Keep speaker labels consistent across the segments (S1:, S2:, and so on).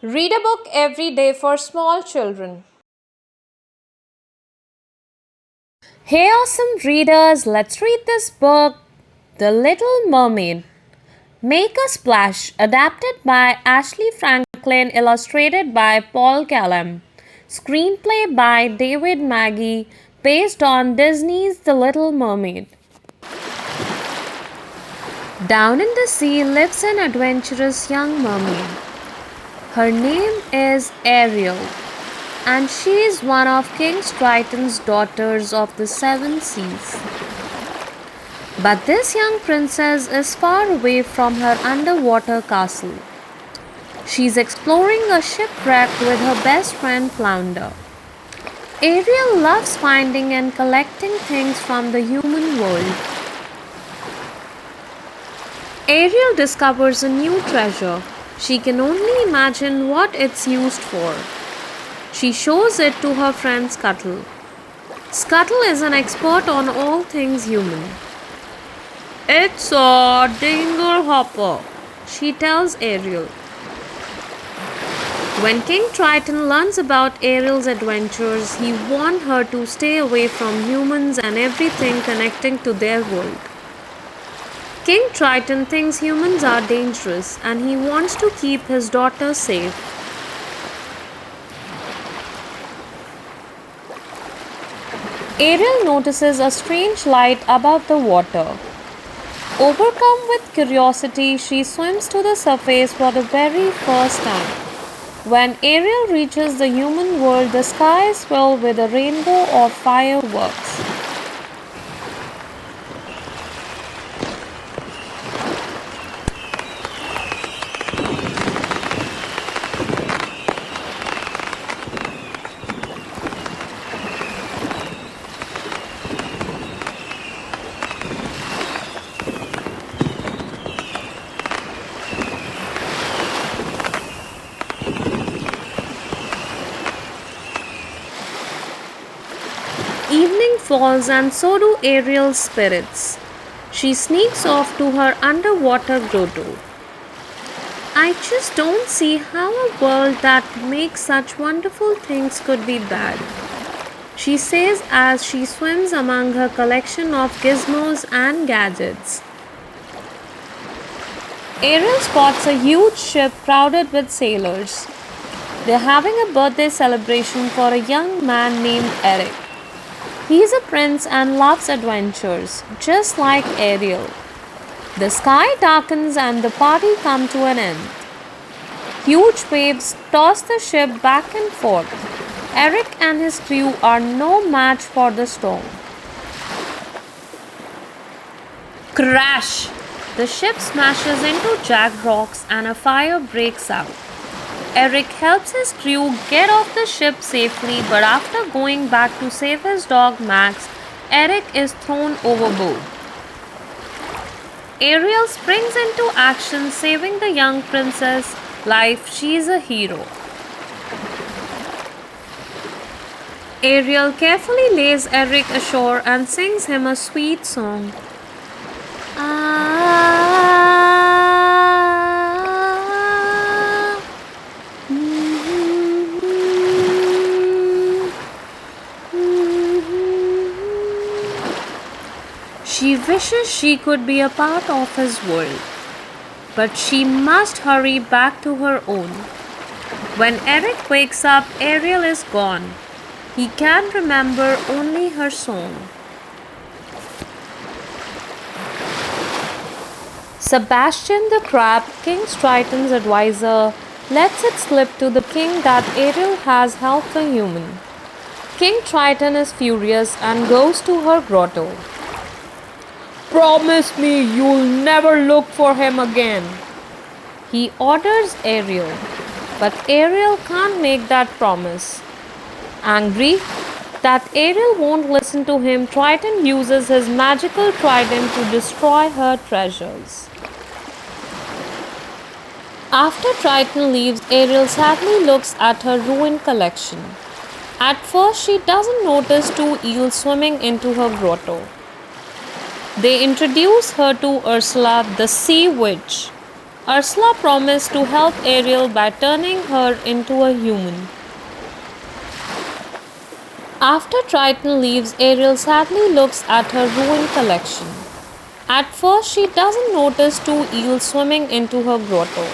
S1: Read a book every day for small children. Hey, awesome readers, let's read this book, The Little Mermaid. Make a Splash, adapted by Ashley Franklin, illustrated by Paul Callum. Screenplay by David Magee, based on Disney's The Little Mermaid. Down in the sea lives an adventurous young mermaid. Her name is Ariel, and she is one of King Triton's daughters of the seven seas. But this young princess is far away from her underwater castle. She's exploring a shipwreck with her best friend Flounder. Ariel loves finding and collecting things from the human world. Ariel discovers a new treasure. She can only imagine what it's used for. She shows it to her friend Scuttle. Scuttle is an expert on all things human. It's a dingle hopper, she tells Ariel. When King Triton learns about Ariel's adventures, he warned her to stay away from humans and everything connecting to their world. King Triton thinks humans are dangerous and he wants to keep his daughter safe. Ariel notices a strange light above the water. Overcome with curiosity, she swims to the surface for the very first time. When Ariel reaches the human world, the sky is filled with a rainbow of fireworks. Evening falls and so do Ariel's spirits. She sneaks off to her underwater grotto. I just don't see how a world that makes such wonderful things could be bad, she says as she swims among her collection of gizmos and gadgets. Ariel spots a huge ship crowded with sailors. They're having a birthday celebration for a young man named Eric. He's a prince and loves adventures, just like Ariel. The sky darkens and the party comes to an end. Huge waves toss the ship back and forth. Eric and his crew are no match for the storm. Crash! The ship smashes into jagged rocks and a fire breaks out. Eric helps his crew get off the ship safely, but after going back to save his dog Max, Eric is thrown overboard. Ariel springs into action, saving the young princess' life. She is a hero. Ariel carefully lays Eric ashore and sings him a sweet song. She wishes she could be a part of his world, but she must hurry back to her own. When Eric wakes up, Ariel is gone. He can remember only her song. Sebastian the crab, King Triton's advisor, lets it slip to the king that Ariel has helped a human. King Triton is furious and goes to her grotto. Promise me you'll never look for him again, he orders Ariel. But Ariel can't make that promise. Angry that Ariel won't listen to him, Triton uses his magical trident to destroy her treasures. After Triton leaves, Ariel sadly looks at her ruined collection. At first, she doesn't notice two eels swimming into her grotto. They introduce her to Ursula, the sea witch. Ursula promised to help Ariel by turning her into a human. After Triton leaves, Ariel sadly looks at her ruined collection. At first, she doesn't notice two eels swimming into her grotto.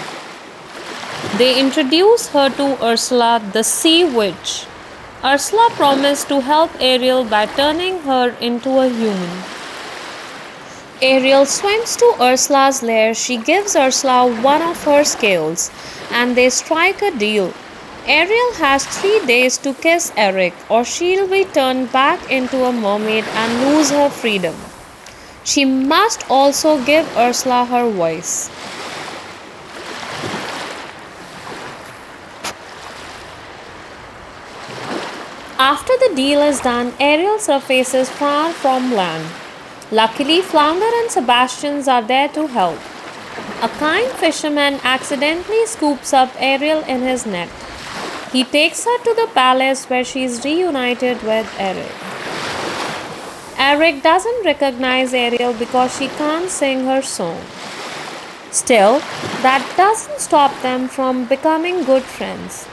S1: They introduce her to Ursula, the sea witch. Ursula promised to help Ariel by turning her into a human. Ariel swims to Ursula's lair. She gives Ursula one of her scales and they strike a deal. Ariel has 3 days to kiss Eric or she'll be turned back into a mermaid and lose her freedom. She must also give Ursula her voice. After the deal is done, Ariel surfaces far from land. Luckily, Flounder and Sebastian are there to help. A kind fisherman accidentally scoops up Ariel in his net. He takes her to the palace where she is reunited with Eric. Eric doesn't recognize Ariel because she can't sing her song. Still, that doesn't stop them from becoming good friends.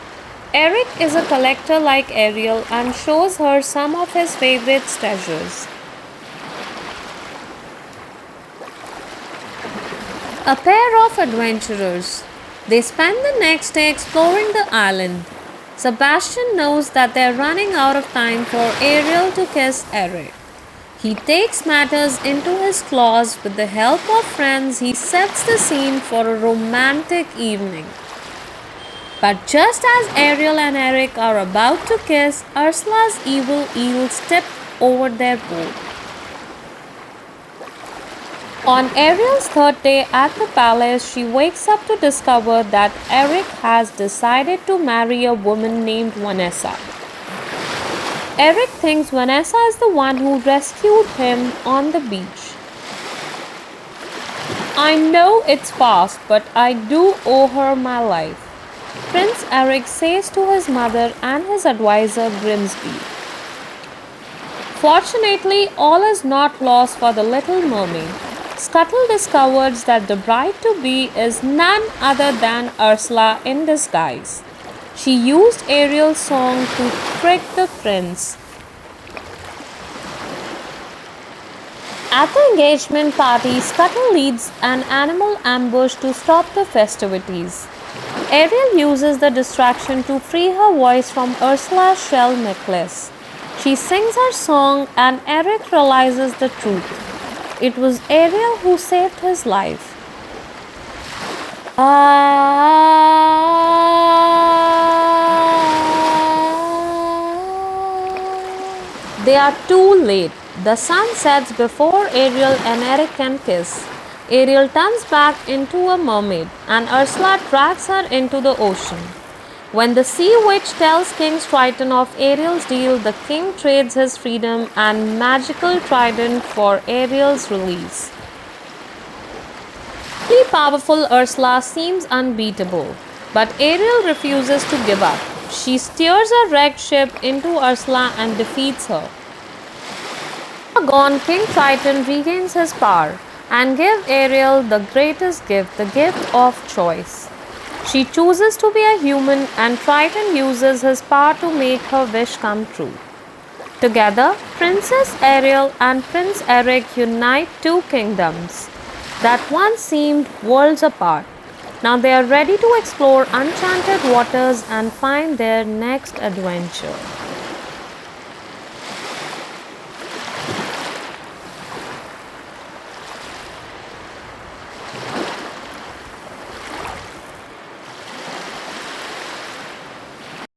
S1: Eric is a collector like Ariel and shows her some of his favorite treasures. A pair of adventurers. They spend the next day exploring the island. Sebastian knows that they're running out of time for Ariel to kiss Eric. He takes matters into his claws. With the help of friends, he sets the scene for a romantic evening. But just as Ariel and Eric are about to kiss, Ursula's evil eels tip over their boat. On Ariel's 3rd day at the palace, she wakes up to discover that Eric has decided to marry a woman named Vanessa. Eric thinks Vanessa is the one who rescued him on the beach. I know it's past, but I do owe her my life, Prince Eric says to his mother and his advisor Grimsby. Fortunately, all is not lost for the little mermaid. Scuttle discovers that the bride-to-be is none other than Ursula in disguise. She used Ariel's song to trick the prince. At the engagement party, Scuttle leads an animal ambush to stop the festivities. Ariel uses the distraction to free her voice from Ursula's shell necklace. She sings her song and Eric realizes the truth. It was Ariel who saved his life. They are too late. The sun sets before Ariel and Eric can kiss. Ariel turns back into a mermaid and Ursula drags her into the ocean. When the sea witch tells King Triton of Ariel's deal, the king trades his freedom and magical trident for Ariel's release. The powerful Ursula seems unbeatable, but Ariel refuses to give up. She steers a wrecked ship into Ursula and defeats her. Gone, King Triton regains his power and gives Ariel the greatest gift, the gift of choice. She chooses to be a human and Triton uses his power to make her wish come true. Together, Princess Ariel and Prince Eric unite 2 kingdoms that once seemed worlds apart. Now they are ready to explore enchanted waters and find their next adventure.